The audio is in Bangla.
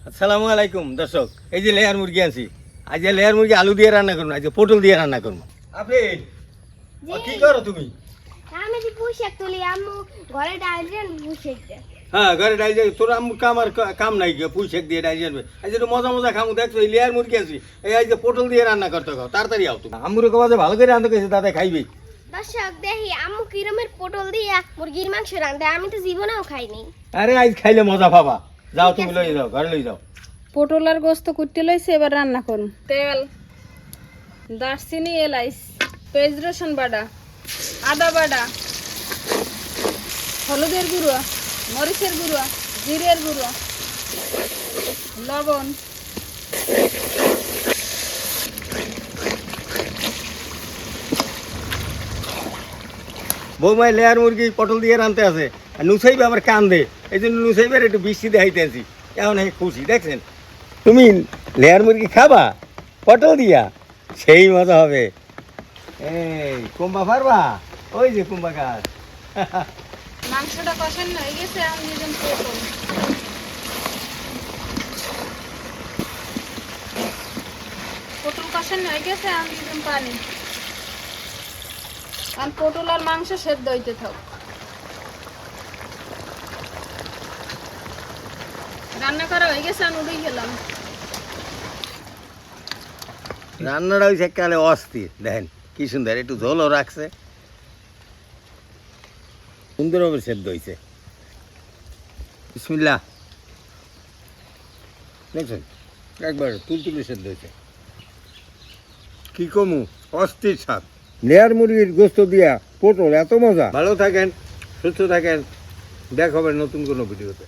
আসসালামু আলাইকুম দর্শক, এই যে লেয়ার মুরগি আনছি। আজ লেয়ার মুরগি আলু দিয়ে রান্না করবো, আজ পটল দিয়ে রান্না করবো। আপনি কি করো তুমি? আমি যে পুষে তুলি আম্মু ঘরে ডাল দেন পুষে দে। হ্যাঁ, ঘরে ডাল যাবে তোর আম্মু কাম আর কাম নাই গিয়ে পুঁই দিয়ে ডাল যাবে। আজ একটু মজা মজা খামু, দেখছো এই লেয়ার মুরগি আনছি। এই আজ পটল দিয়ে রান্না করতে খাও, তাড়াতাড়ি আও তুমি। আম্মুরে কবা ভালো করে রান্না করেছে, দাদা খাইবে। দর্শক দেখি আম্মু কিরমের পটল দিয়া মুরগির মাংস রান্ধে, আমি তো জীবনেও খাইনি। আরে আজ খাইলে মজা পাবা। যাও তুমি লই যাও, ঘরে লই যাও। পটল আর গোস্ত কুটতে লইছে, এবার রান্না করুন। তেল, দারচিনি, এলাইচ, পেঁয়াজ রসুন বাটা, আদা বাটা, হলুদের গুঁড়ো, মরিচের গুঁড়ো, জিরের গুঁড়ো, লবণ, বৌমায় লেয়ার মুরগি পটল দিয়ে রানতে আছে, আর নুসাইবে আবার কান দে, এই জন্য নুসাইবের একটু বৃষ্টি দেখাইতে আছি। এখন খুশি দেখছেন। তুমি লেয়ার মুরগি খাবা পটল দিয়া, সেই মজা হবে। এই কুম্বা পারবা? ওই যে কুম্বা গাছ। মাংসটা কষানো হয়ে গেছে, আমি দিয়ে দিলাম পটল। পটল কষানো হয়ে গেছে, আমি দিয়ে দিলাম পানি। আর পটল আর মাংস সেদ্ধ হইতে থাক। রান্না করা হয়ে গেছে, আমি উড়ে গেলাম। রান্নাটা হয়েছে এককালে অস্থির, দেখেন কি সুন্দর, একটু ঝোলও রাখছে, সুন্দরভাবে সেদ্ধ হয়েছে। বিসমিল্লাহ, দেখছেন একবার তুলতুলে সেদ্ধ হয়েছে। কি কমু, অস্থির স্বাদ। লেয়ার মুরগির গোস্ত দিয়া পটল এত মজা। ভালো থাকেন, সুস্থ থাকেন, দেখা হবে নতুন কোনো ভিডিওতে।